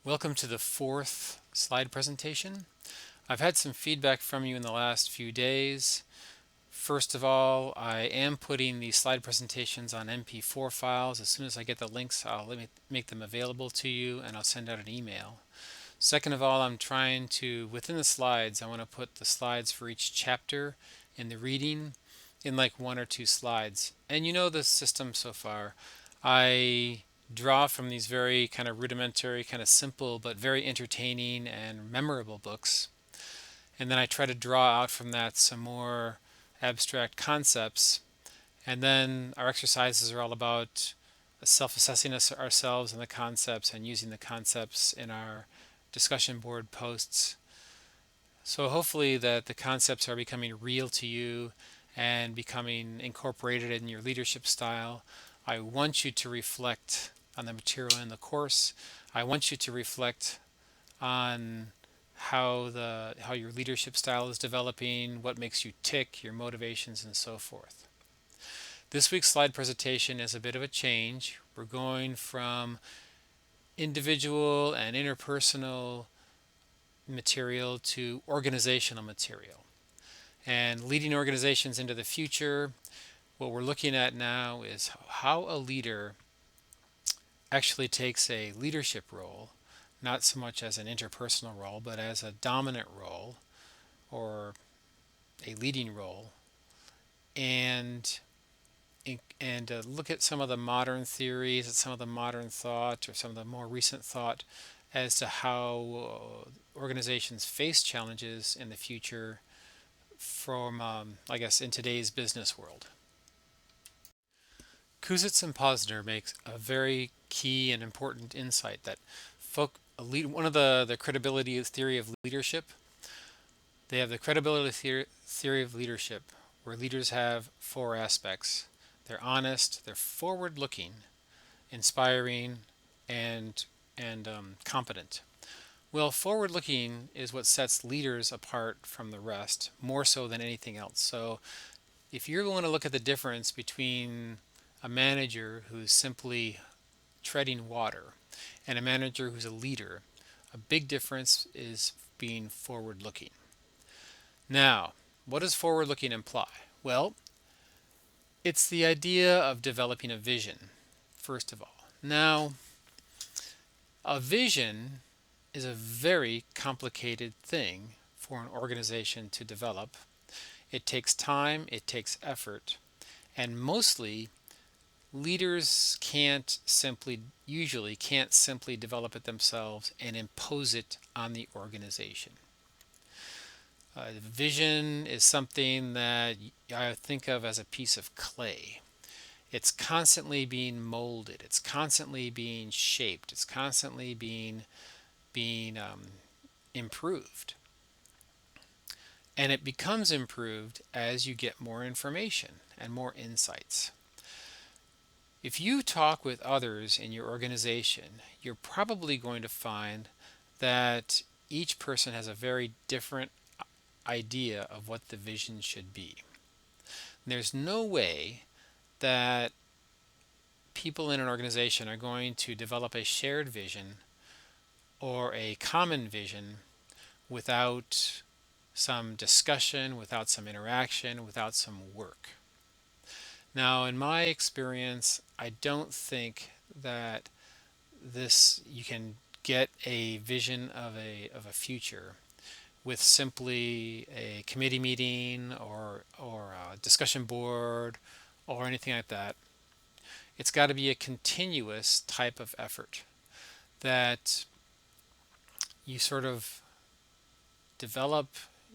Welcome to the fourth slide presentation. I've had some feedback from you in the last few days. First of all, I am putting the slide presentations on MP4 files. As soon as I get the links, I'll make them available to you and I'll send out an email. Second of all, I'm trying to, within the slides, I want to put the slides for each chapter in the reading in like one or two slides. And you know the system so far. I draw from these very kind of rudimentary, kind of simple, but very entertaining and memorable books. And then I try to draw out from that some more abstract concepts. And then our exercises are all about self-assessing ourselves and the concepts and using the concepts in our discussion board posts. So hopefully that the concepts are becoming real to you and becoming incorporated in your leadership style. I want you to reflect on the material in the course. I want you to reflect on how your leadership style is developing, what makes you tick, your motivations, and so forth. This week's slide presentation is a bit of a change. We're going from individual and interpersonal material to organizational material. And leading organizations into the future, what we're looking at now is how a leader actually takes a leadership role, not so much as an interpersonal role, but as a dominant role or a leading role, and look at some of the modern theories, at some of the modern thought, or some of the more recent thought as to how organizations face challenges in the future from, I guess, in today's business world. Kouzitz and Posner makes a very key and important insight that one of the credibility theory of leadership, they have the theory of leadership, where leaders have four aspects. They're honest, they're forward-looking, inspiring, and competent. Well, forward-looking is what sets leaders apart from the rest, more so than anything else. So if you're going to look at the difference between a manager who's simply treading water and a manager who's a leader, a big difference is being forward looking. Now, what does forward looking imply? Well, it's the idea of developing a vision, first of all. Now, a vision is a very complicated thing for an organization to develop. It takes time, it takes effort, and mostly leaders can't simply develop it themselves and impose it on the organization. Vision is something that I think of as a piece of clay. It's constantly being molded. It's constantly being shaped. It's constantly being improved. And it becomes improved as you get more information and more insights. If you talk with others in your organization, you're probably going to find that each person has a very different idea of what the vision should be. There's no way that people in an organization are going to develop a shared vision or a common vision without some discussion, without some interaction, without some work. Now, in my experience, I don't think that this you can get a vision of a future with simply a committee meeting or a discussion board or anything like that. It's got to be a continuous type of effort that you sort of develop.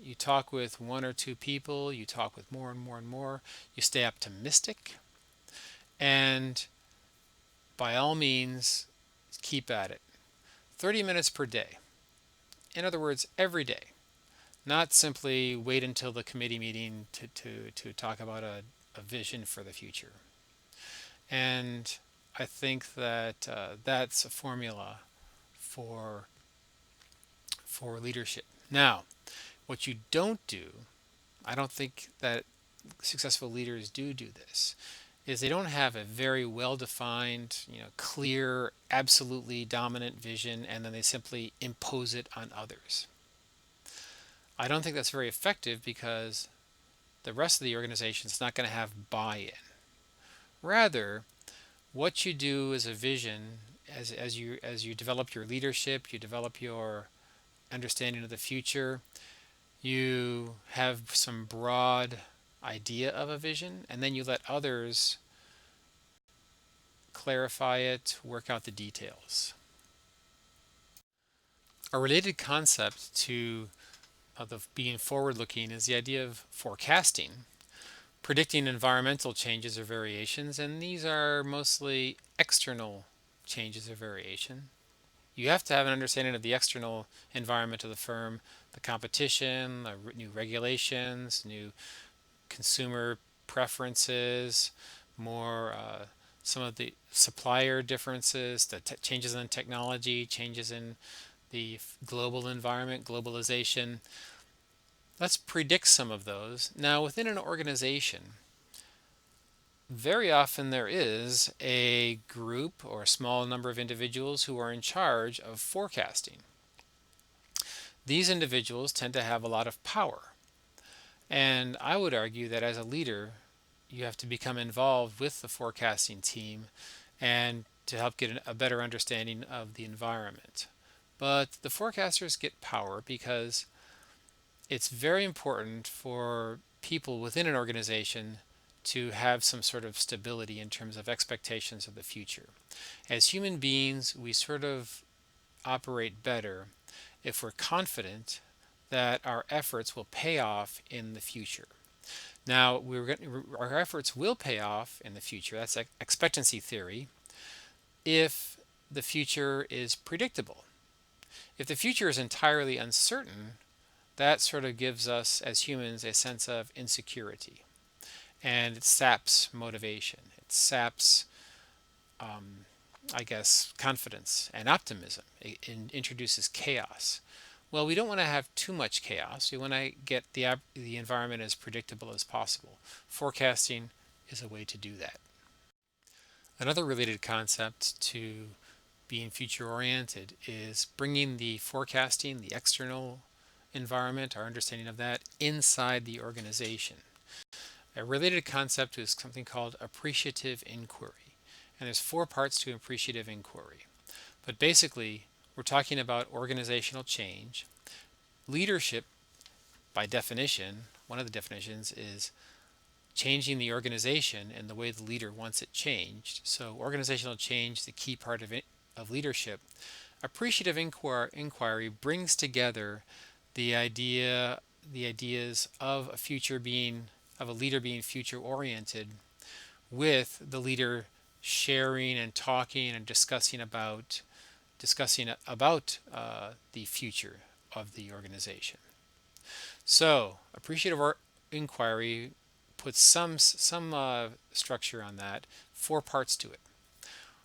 You talk with one or two people, you talk with more and more and more, you stay optimistic, and by all means, keep at it. 30 minutes per day. In other words, every day. Not simply wait until the committee meeting to talk about a vision for the future. And I think that that's a formula for leadership. Now, what you don't do, I don't think that successful leaders do this, is they don't have a very well-defined, clear, absolutely dominant vision, and then they simply impose it on others. I don't think that's very effective because the rest of the organization is not going to have buy-in. Rather, what you do as a vision, as you develop your leadership, you develop your understanding of the future, you have some broad idea of a vision, and then you let others clarify it, work out the details. A related concept to the being forward looking is the idea of forecasting, predicting environmental changes or variations, and these are mostly external changes or variation. You have to have an understanding of the external environment of the firm, the competition, new regulations, new consumer preferences, more some of the supplier differences, the changes in technology, changes in the global environment, globalization. Let's predict some of those. Now, within an organization, very often there is a group or a small number of individuals who are in charge of forecasting. These individuals tend to have a lot of power. And I would argue that as a leader, you have to become involved with the forecasting team and to help get a better understanding of the environment. But the forecasters get power because it's very important for people within an organization to have some sort of stability in terms of expectations of the future. As human beings, we sort of operate better if we're confident that our efforts will pay off in the future. Now, our efforts will pay off in the future. That's expectancy theory if the future is predictable. If the future is entirely uncertain, that sort of gives us as humans a sense of insecurity, and it saps motivation. It saps, I guess, confidence and optimism. It introduces chaos. Well, we don't want to have too much chaos. We want to get the environment as predictable as possible. Forecasting is a way to do that. Another related concept to being future oriented is bringing the forecasting, the external environment, our understanding of that, inside the organization. A related concept is something called appreciative inquiry. And there's four parts to appreciative inquiry. But basically, we're talking about organizational change. Leadership, by definition, one of the definitions is changing the organization and the way the leader wants it changed. So organizational change, the key part of leadership. Appreciative inquiry brings together the ideas of a leader being future oriented with the leader sharing and talking and discussing about the future of the organization. So appreciative inquiry puts some structure on that. Four parts to it.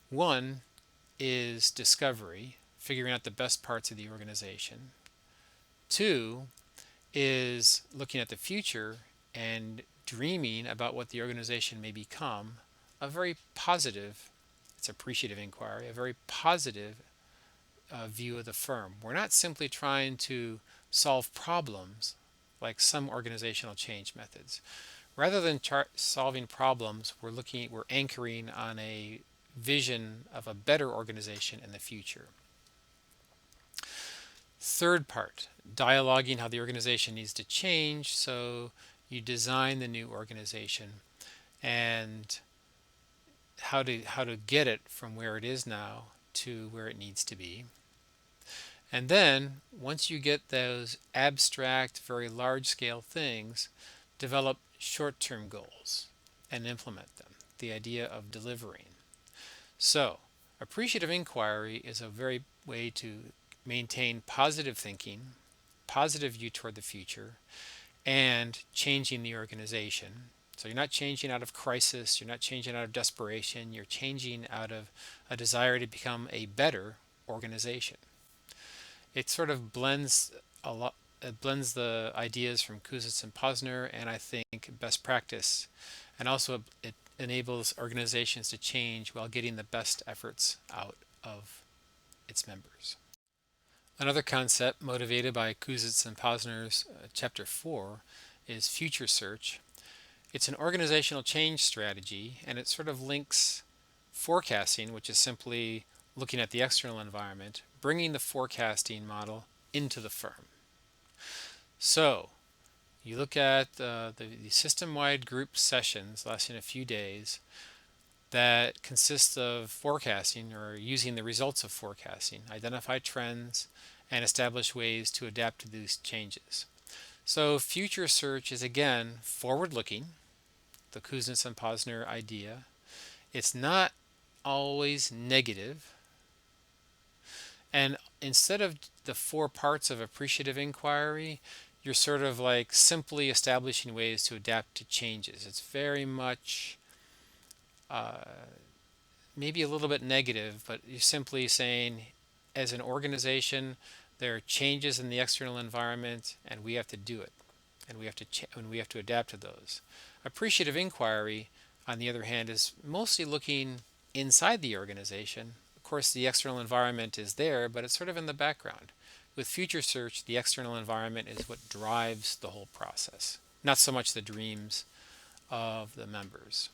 One is discovery, figuring out the best parts of the organization. Two is looking at the future and dreaming about what the organization may become. A very positive, it's appreciative inquiry, a very positive view of the firm. We're not simply trying to solve problems like some organizational change methods. Rather than solving problems, we're anchoring on a vision of a better organization in the future. Third part, dialoguing how the organization needs to change. So you design the new organization and how to get it from where it is now to where it needs to be. And then once you get those abstract, very large scale things, develop short-term goals and implement them. The idea of delivering. So appreciative inquiry is a very way to maintain positive thinking, positive view toward the future, and changing the organization. So you're not changing out of crisis, you're not changing out of desperation, you're changing out of a desire to become a better organization. It sort of blends a lot. It blends the ideas from Kouzes and Posner, and I think best practice, and also it enables organizations to change while getting the best efforts out of its members. Another concept motivated by Kouzes and Posner's Chapter 4 is future search. It's an organizational change strategy, and it sort of links forecasting, which is simply looking at the external environment, bringing the forecasting model into the firm. So, you look at the system-wide group sessions lasting a few days that consist of forecasting or using the results of forecasting, identify trends, and establish ways to adapt to these changes. So future search is again forward-looking, the Kouzes and Posner idea. It's not always negative. And instead of the four parts of appreciative inquiry, you're sort of like simply establishing ways to adapt to changes. It's very much uh, maybe a little bit negative, but you're simply saying, as an organization, there are changes in the external environment, and we have to do it, and we have to adapt to those. Appreciative inquiry, on the other hand, is mostly looking inside the organization. Of course, the external environment is there, but it's sort of in the background. With future search, the external environment is what drives the whole process, not so much the dreams of the members.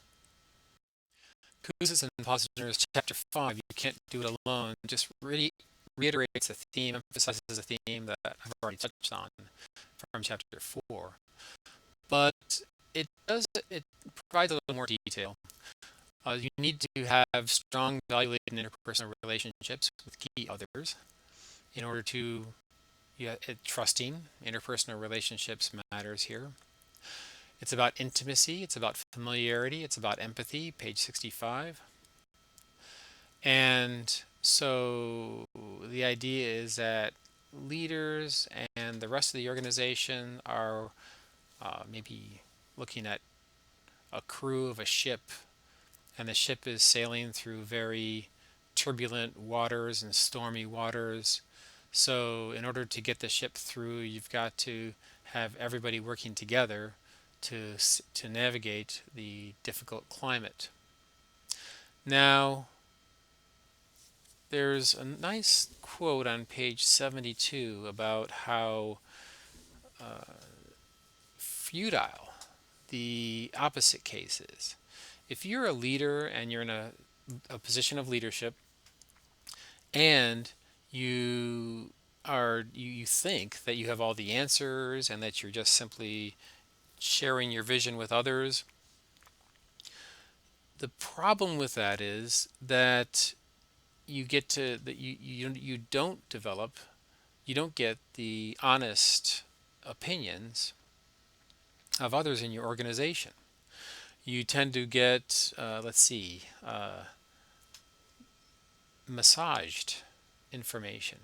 Kouzes and Posner's Chapter 5, You Can't Do It Alone, just really reiterates a theme, emphasizes a theme that I've already touched on from Chapter 4. But it provides a little more detail. You need to have strong, valued interpersonal relationships with key others in order to, trusting interpersonal relationships matters here. It's about intimacy, it's about familiarity, it's about empathy, page 65. And so the idea is that leaders and the rest of the organization are maybe looking at a crew of a ship, and the ship is sailing through very turbulent waters and stormy waters. So in order to get the ship through, you've got to have everybody working together to navigate the difficult climate. Now, there's a nice quote on page 72 about how futile the opposite case is. If you're a leader and you're in a position of leadership, and you think that you have all the answers and that you're just simply sharing your vision with others, the problem with that is that you don't develop, you don't get the honest opinions of others in your organization. You tend to get, massaged information.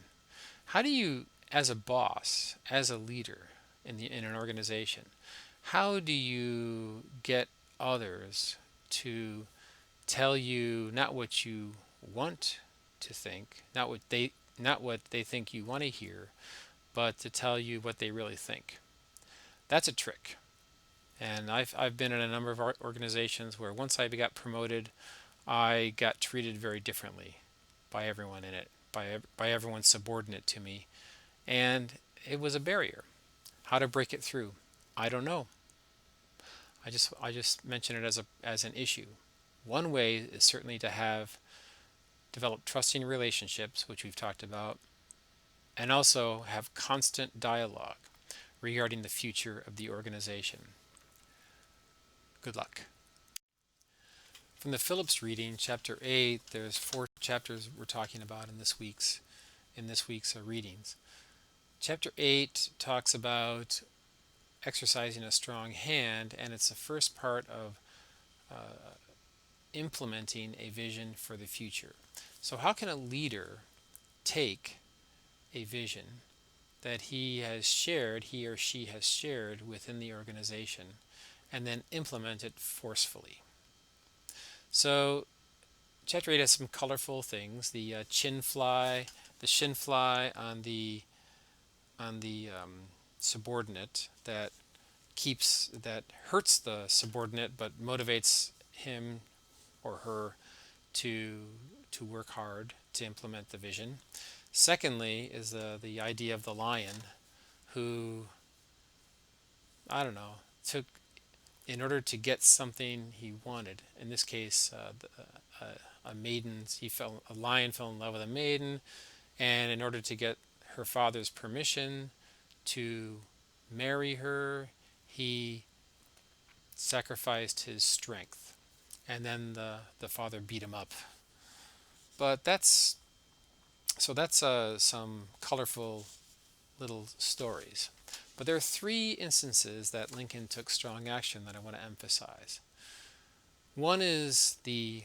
How do you, as a boss, as a leader in an organization, how do you get others to tell you not what you want to think, not what they think you want to hear, but to tell you what they really think? That's a trick. And I've been in a number of organizations where once I got promoted, I got treated very differently by everyone in it, by everyone subordinate to me, and it was a barrier. How to break it through? I don't know. I just mention it as an issue. One way is certainly to develop trusting relationships, which we've talked about, and also have constant dialogue regarding the future of the organization. Good luck. From the Phillips reading, chapter 8, there's 4 chapters we're talking about in this week's readings. Chapter 8 talks about exercising a strong hand, and it's the first part of implementing a vision for the future. So how can a leader take a vision that he or she has shared within the organization, and then implement it forcefully? So chapter 8 has some colorful things. The shin fly on the subordinate that hurts the subordinate but motivates him or her to work hard to implement the vision. Secondly is the idea of the lion who, I don't know, took, in order to get something he wanted. In this case, a maiden. A lion fell in love with a maiden, and in order to get her father's permission to marry her, he sacrificed his strength, and then the father beat him up. But that's some colorful little stories. But there are three instances that Lincoln took strong action that I want to emphasize. One is the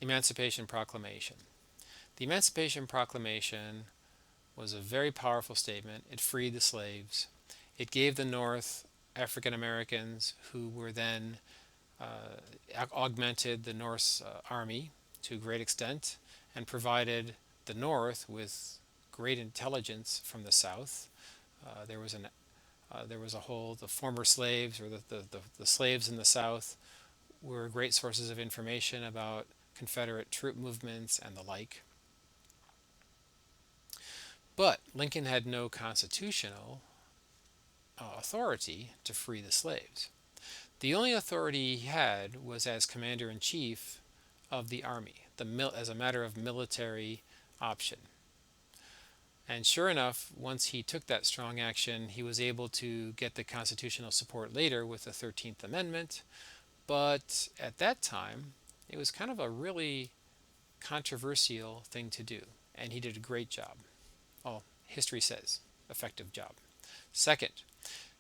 Emancipation Proclamation. The Emancipation Proclamation was a very powerful statement. It freed the slaves. It gave the North African Americans, who were then augmented the North's army to a great extent, and provided the North with great intelligence from the South. There was a whole, the former slaves, or the slaves in the South, were great sources of information about Confederate troop movements and the like. But Lincoln had no constitutional authority to free the slaves. The only authority he had was as commander-in-chief of the army, as a matter of military option. And sure enough, once he took that strong action, he was able to get the constitutional support later with the 13th Amendment. But at that time, it was kind of a really controversial thing to do, and he did a great job. Well, history says, effective job. Second,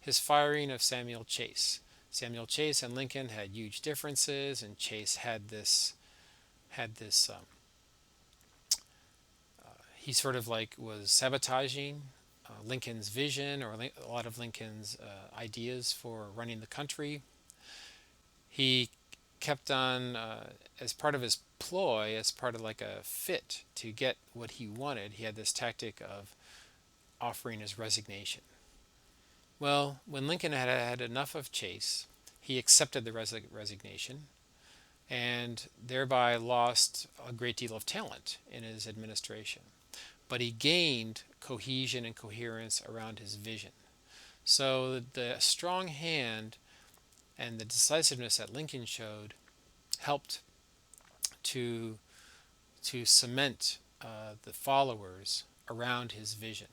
his firing of Samuel Chase. Samuel Chase and Lincoln had huge differences, and Chase had this he sort of like was sabotaging Lincoln's vision, or a lot of Lincoln's ideas for running the country. He kept on, as part of his ploy, as part of like a fit to get what he wanted, he had this tactic of offering his resignation. Well, when Lincoln had enough of Chase, he accepted the resignation, and thereby lost a great deal of talent in his administration. But he gained cohesion and coherence around his vision. So the strong hand and the decisiveness that Lincoln showed helped to cement the followers around his vision.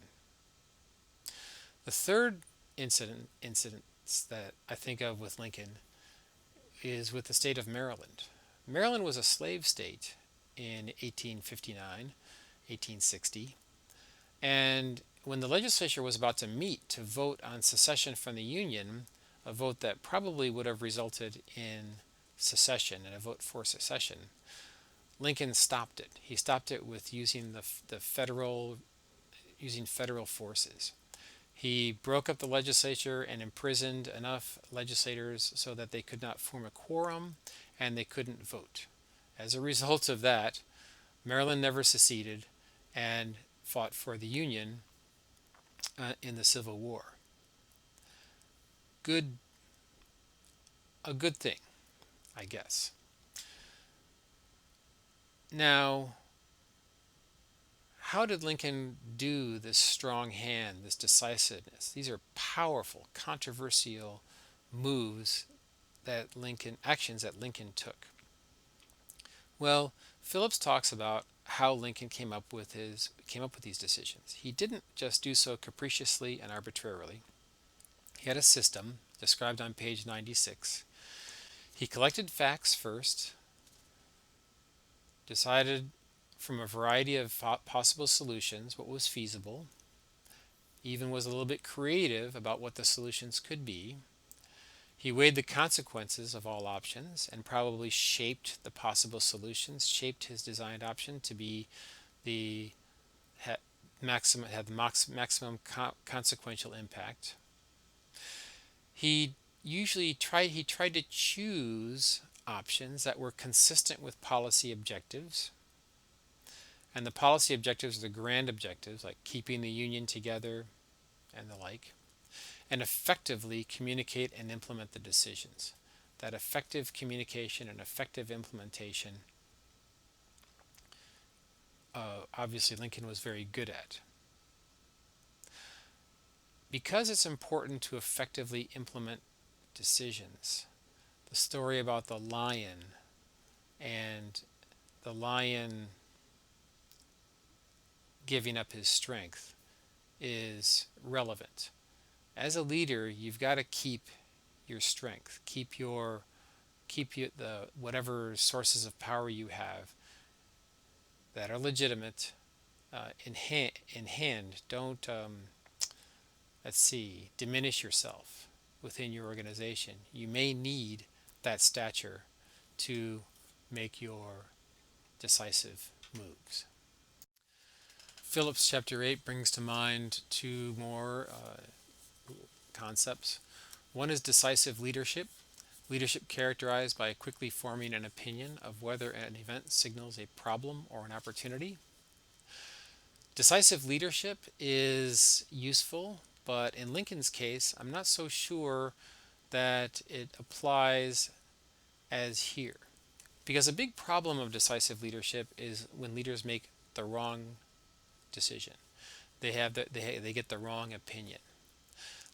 The third incident that I think of with Lincoln is with the state of Maryland. Maryland was a slave state in 1859, 1860, and when the legislature was about to meet to vote on secession from the Union, a vote that probably would have resulted in secession and a vote for secession, Lincoln stopped it. He stopped it with using federal forces. He broke up the legislature and imprisoned enough legislators so that they could not form a quorum and they couldn't vote. As a result of that, Maryland never seceded and fought for the Union in the Civil War. A good thing, I guess. Now, how did Lincoln do this strong hand, this decisiveness? These are powerful, controversial moves actions that Lincoln took. Well, Phillips talks about how Lincoln came up with these decisions. He didn't just do so capriciously and arbitrarily. He had a system described on page 96. He collected facts first, decided from a variety of possible solutions what was feasible, even was a little bit creative about what the solutions could be. He weighed the consequences of all options and probably shaped the possible solutions, shaped his designed option to be the maximum consequential impact. He tried to choose options that were consistent with policy objectives. And the policy objectives are the grand objectives, like keeping the Union together and the like, and effectively communicate and implement the decisions. that effective communication and effective implementation, obviously Lincoln was very good at. Because it's important to effectively implement decisions, the story about the lion and the lion giving up his strength is relevant. As a leader, you've got to keep your strength, the whatever sources of power you have that are legitimate in hand. Don't diminish yourself within your organization. You may need that stature to make your decisive moves. Philip's chapter 8 brings to mind two more concepts. One is decisive leadership. Leadership characterized by quickly forming an opinion of whether an event signals a problem or an opportunity. Decisive leadership is useful, but in Lincoln's case, I'm not so sure that it applies as here. Because a big problem of decisive leadership is when leaders make the wrong decision. They get the wrong opinion.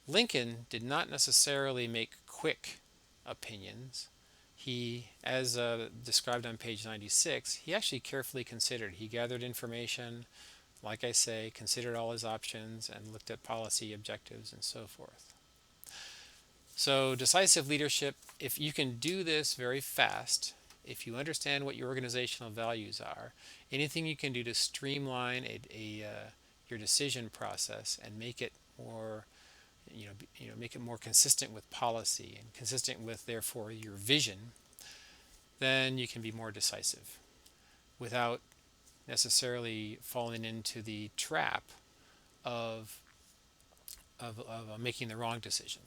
Lincoln did not necessarily make quick opinions. He, as described on page 96, he actually carefully considered. He gathered information, like I say, considered all his options, and looked at policy objectives and so forth. So decisive leadership, if you can do this very fast, if you understand what your organizational values are, anything you can do to streamline your decision process and make it more make it more consistent with policy and consistent with therefore your vision, then you can be more decisive without necessarily falling into the trap of making the wrong decision.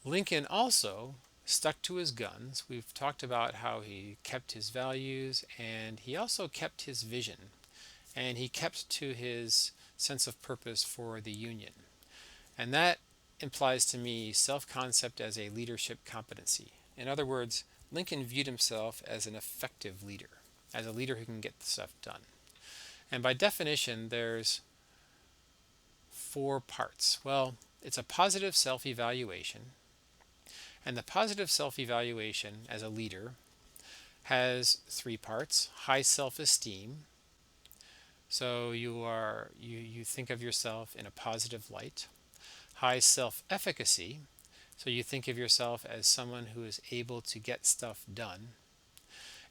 Lincoln also stuck to his guns. We've talked about how he kept his values, and he also kept his vision, and he kept to his sense of purpose for the Union. And that implies to me self-concept as a leadership competency. In other words, Lincoln viewed himself as an effective leader, as a leader who can get stuff done. And by definition, there's 4 parts. Well, it's a positive self-evaluation. And the positive self-evaluation as a leader has 3 parts. High self-esteem. So you think of yourself in a positive light. High self-efficacy. So you think of yourself as someone who is able to get stuff done.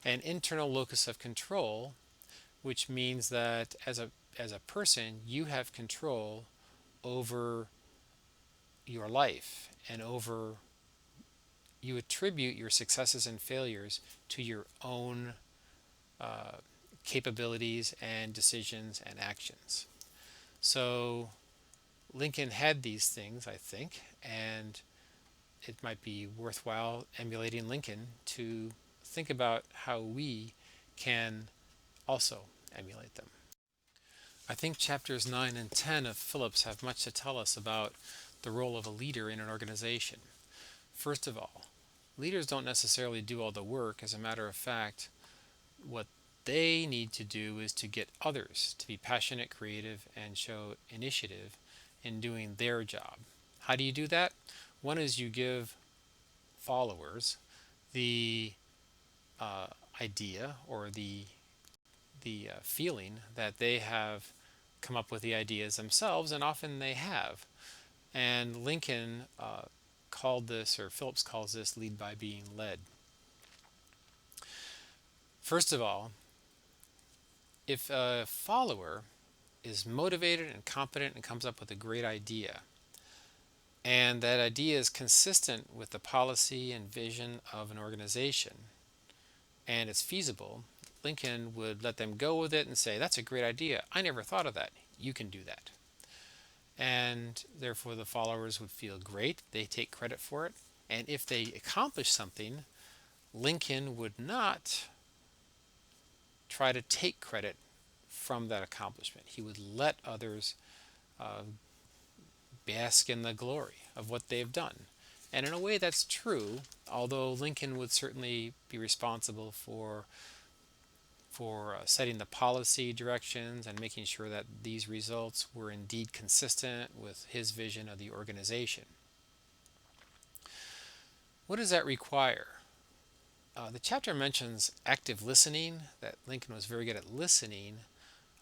And internal locus of control, which means that as a person, you have control over your life and you attribute your successes and failures to your own capabilities and decisions and actions. So Lincoln had these things, I think, and it might be worthwhile emulating Lincoln to think about how we can also emulate them. I think chapters 9 and 10 of Phillips have much to tell us about the role of a leader in an organization. First of all, leaders don't necessarily do all the work. As a matter of fact, what they need to do is to get others to be passionate, creative, and show initiative in doing their job. How do you do that? One is you give followers the idea or the feeling that they have come up with the ideas themselves, and often they have. And Lincoln called this, or Phillips calls this, lead by being led. First of all, if a follower is motivated and competent and comes up with a great idea, and that idea is consistent with the policy and vision of an organization, and it's feasible, Lincoln would let them go with it and say, that's a great idea. I never thought of that. You can do that. And therefore the followers would feel great. They take credit for it. And if they accomplish something, Lincoln would not try to take credit from that accomplishment. He would let others bask in the glory of what they've done. And in a way, that's true, although Lincoln would certainly be responsible for setting the policy directions and making sure that these results were indeed consistent with his vision of the organization. What does that require? The chapter mentions active listening, that Lincoln was very good at listening.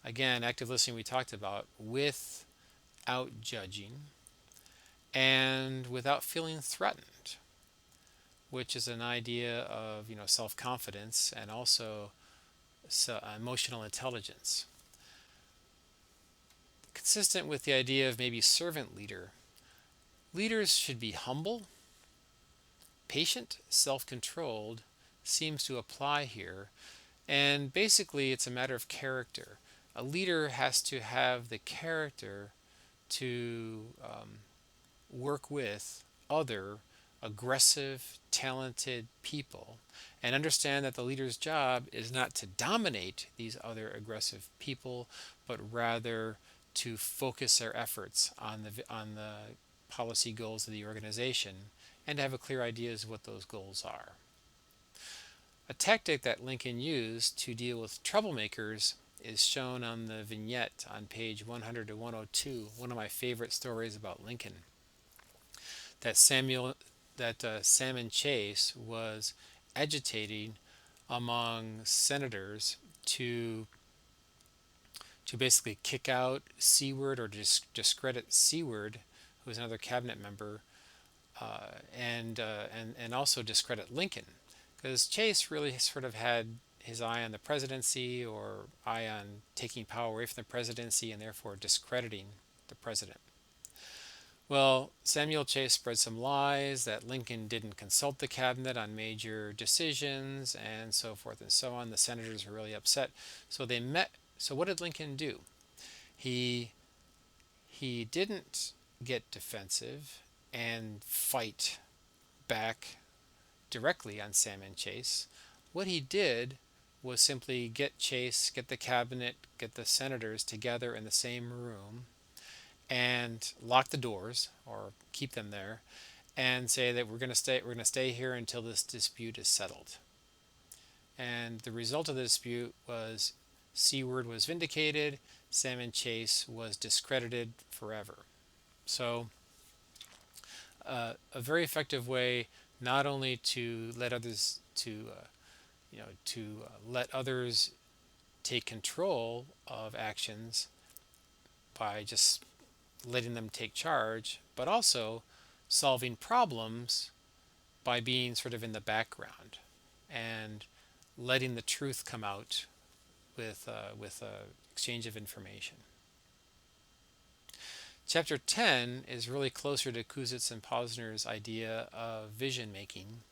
Again, active listening we talked about without judging and without feeling threatened, which is an idea of self-confidence and also emotional intelligence. Consistent with the idea of maybe servant leader, leaders should be humble, patient, self-controlled seems to apply here. And basically, it's a matter of character. A leader has to have the character to work with other aggressive, talented people and understand that the leader's job is not to dominate these other aggressive people, but rather to focus their efforts on the policy goals of the organization and have a clear idea of what those goals are. A tactic that Lincoln used to deal with troublemakers is shown on the vignette on page 100 to 102, one of my favorite stories about Lincoln. That Salmon Chase was agitating among senators to basically kick out Seward or discredit Seward, who was another cabinet member, and also discredit Lincoln, because Chase really sort of had his eye on the presidency or eye on taking power away from the presidency and therefore discrediting the president. Well, Samuel Chase spread some lies that Lincoln didn't consult the cabinet on major decisions and so forth and so on. The senators were really upset. So they met. So what did Lincoln do? He didn't get defensive and fight back directly on Salmon Chase. What he did was simply get Chase, get the cabinet, get the senators together in the same room and lock the doors or keep them there and say that we're going to stay here until this dispute is settled. And the result of the dispute was Seward was vindicated, Salmon Chase was discredited forever. So a very effective way not only to let others let others take control of actions by just letting them take charge, but also solving problems by being sort of in the background and letting the truth come out with exchange of information. Chapter 10 is really closer to Kouzes and Posner's idea of vision making.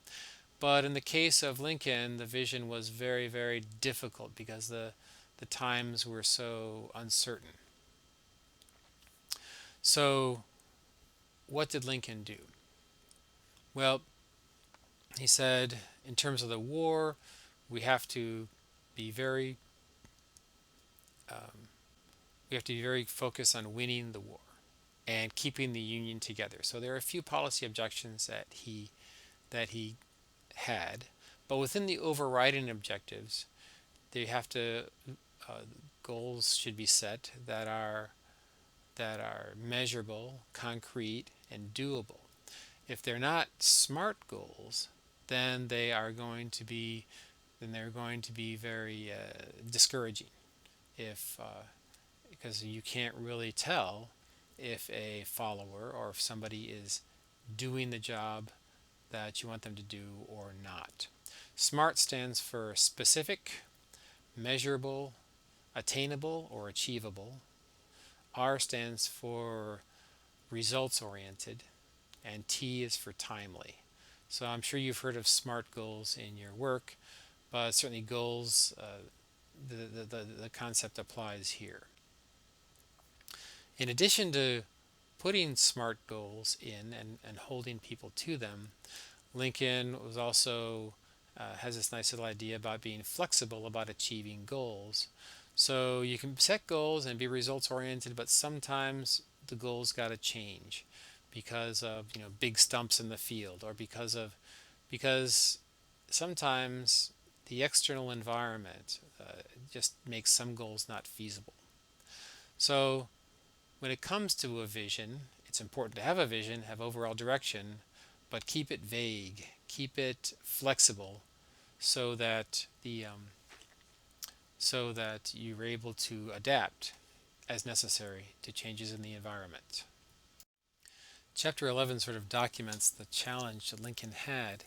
But in the case of Lincoln, the vision was very, very difficult because the times were so uncertain. So what did Lincoln do? Well, he said, in terms of the war, we have to be very focused on winning the war and keeping the Union together. So there are a few policy objections that he had, but within the overriding objectives, they have to goals should be set that are measurable, concrete, and doable. If they're not SMART goals, then they're going to be very discouraging. Because you can't really tell if a follower or if somebody is doing the job that you want them to do or not. SMART stands for specific, measurable, attainable, or achievable. R stands for results oriented, and T is for timely. So I'm sure you've heard of SMART goals in your work, but certainly goals, the concept applies here. In addition to putting SMART goals in and holding people to them, Lincoln was also has this nice little idea about being flexible about achieving goals. So you can set goals and be results oriented, but sometimes the goals got to change because of big stumps in the field, or because sometimes the external environment just makes some goals not feasible. So when it comes to a vision, it's important to have a vision, have overall direction, but keep it vague, keep it flexible, so that you're able to adapt as necessary to changes in the environment. Chapter 11 sort of documents the challenge that Lincoln had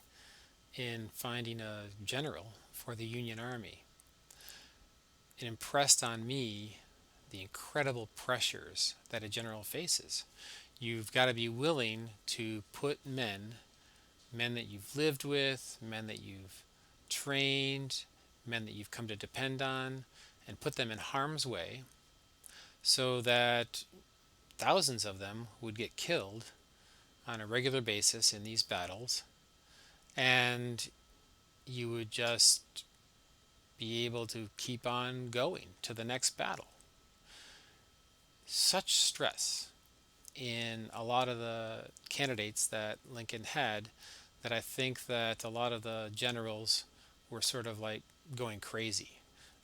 in finding a general for the Union Army. It impressed on me the incredible pressures that a general faces. You've got to be willing to put men that you've lived with, men that you've trained, men that you've come to depend on, and put them in harm's way so that thousands of them would get killed on a regular basis in these battles, and you would just be able to keep on going to the next battle. Such stress in a lot of the candidates that Lincoln had, that I think that a lot of the generals were sort of like going crazy.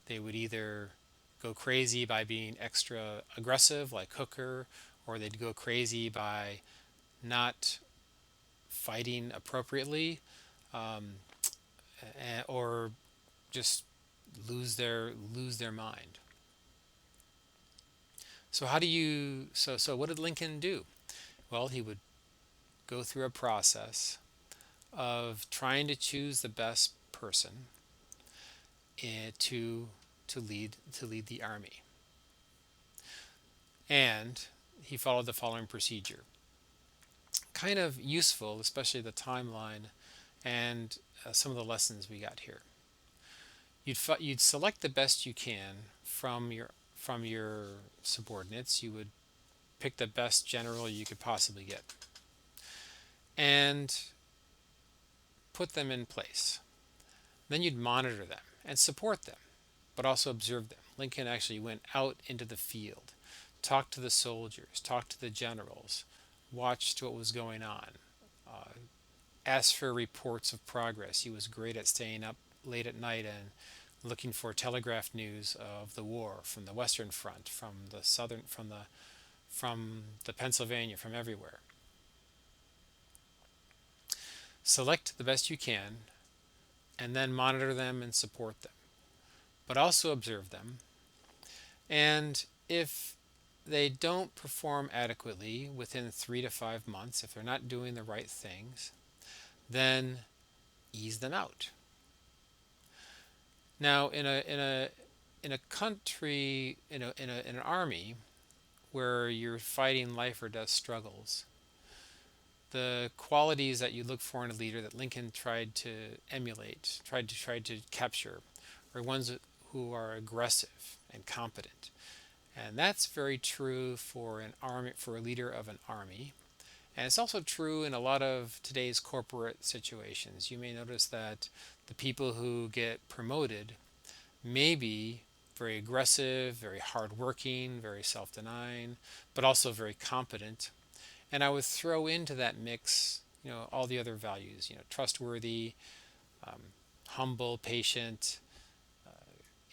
They would either go crazy by being extra aggressive, like Hooker, or they'd go crazy by not fighting appropriately, um, or just lose their mind. So how do you so what did Lincoln do? Well, he would go through a process of trying to choose the best person to lead the army. And he followed the following procedure. Kind of useful, especially the timeline and some of the lessons we got here. You'd select the best you can from your subordinates. You would pick the best general you could possibly get and put them in place. Then you'd monitor them and support them, but also observe them. Lincoln actually went out into the field, talked to the soldiers, talked to the generals, watched what was going on, uh, asked for reports of progress. He was great at staying up late at night and looking for telegraph news of the war from the Western Front, from the Southern, from the Pennsylvania, from everywhere. Select the best you can, and then monitor them and support them, but also observe them. And if they don't perform adequately within 3 to 5 months, if they're not doing the right things, then ease them out. Now, in a country, in an army where you're fighting life or death struggles, the qualities that you look for in a leader that Lincoln tried to emulate, tried to capture, are ones who are aggressive and competent. And that's very true for an army, for a leader of an army. And it's also true in a lot of today's corporate situations. You may notice that the people who get promoted may be very aggressive, very hardworking, very self-denying, but also very competent. And I would throw into that mix, all the other values, trustworthy, um, humble, patient,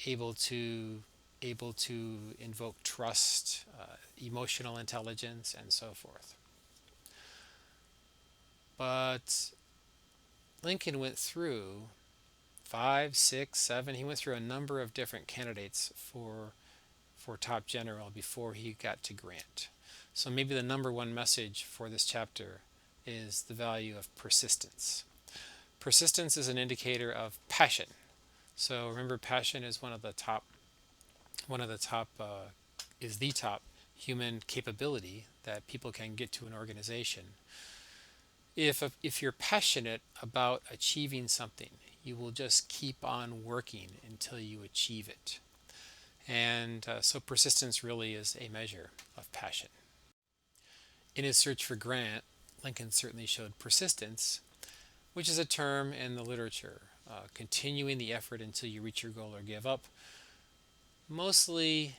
able to invoke trust, emotional intelligence, and so forth. But Lincoln went through five, six, seven. He went through a number of different candidates for top general before he got to Grant. So maybe the number one message for this chapter is the value of persistence. Persistence is an indicator of passion. So remember, passion is is the top human capability that people can get to an organization. If you're passionate about achieving something, you will just keep on working until you achieve it. And so persistence really is a measure of passion. In his search for Grant, Lincoln certainly showed persistence, which is a term in the literature, continuing the effort until you reach your goal or give up, mostly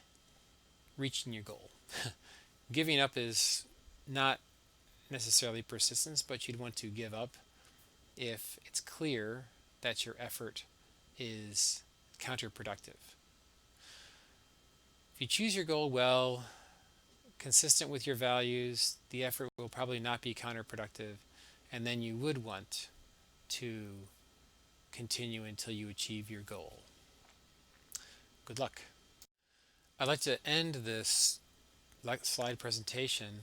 reaching your goal. Giving up is not necessarily persistence, but you'd want to give up if it's clear that your effort is counterproductive. If you choose your goal well, consistent with your values, the effort will probably not be counterproductive, and then you would want to continue until you achieve your goal. Good luck. I'd like to end this slide presentation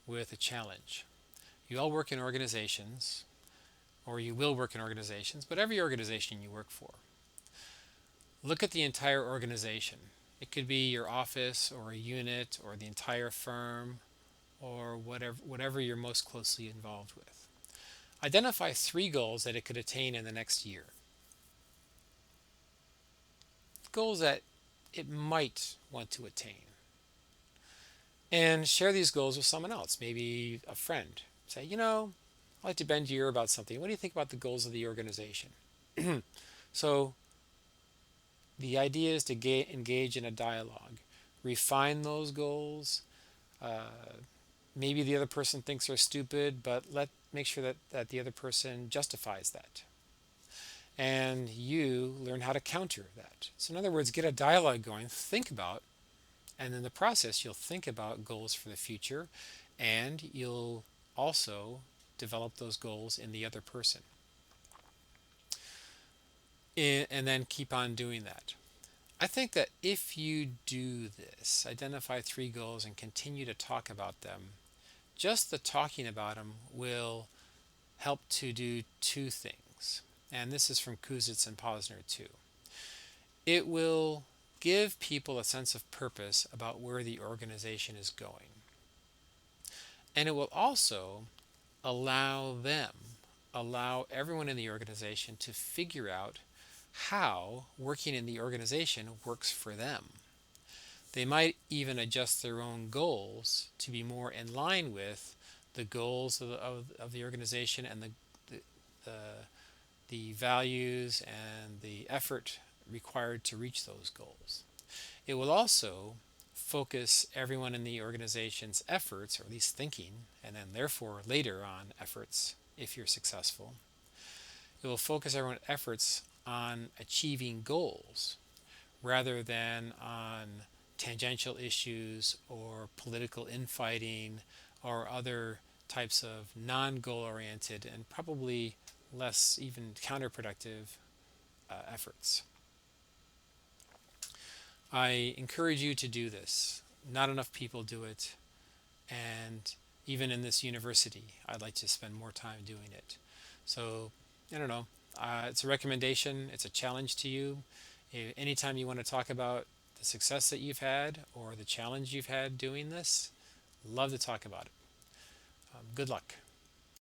with a challenge. You all work in organizations, or you will work in organizations, but every organization you work for. Look at the entire organization. It could be your office or a unit or the entire firm or whatever you're most closely involved with. Identify 3 goals that it could attain in the next year. Goals that it might want to attain. And share these goals with someone else, maybe a friend. Say, I'd like to bend your ear about something. What do you think about the goals of the organization? So the idea is to engage in a dialogue, refine those goals. Maybe the other person thinks they're stupid, but make sure that the other person justifies that. And you learn how to counter that. So in other words, get a dialogue going, think about, and in the process, you'll think about goals for the future, and you'll also develop those goals in the other person. And then keep on doing that. I think that if you do this, identify 3 goals and continue to talk about them, just the talking about them will help to do 2 things. And this is from Kouzitz and Posner too. It will give people a sense of purpose about where the organization is going. And it will also allow everyone in the organization to figure out how working in the organization works for them. They might even adjust their own goals to be more in line with the goals of the organization and the values and the effort required to reach those goals. It will also focus everyone in the organization's efforts, or at least thinking, and then therefore later on efforts, if you're successful. It will focus everyone's efforts on achieving goals rather than on tangential issues or political infighting or other types of non-goal oriented and probably less even counterproductive efforts. I encourage you to do this. Not enough people do it, and even in this university, I'd like to spend more time doing it. So, I don't know. It's a recommendation. It's a challenge to you. Anytime you want to talk about the success that you've had or the challenge you've had doing this, love to talk about it. Good luck.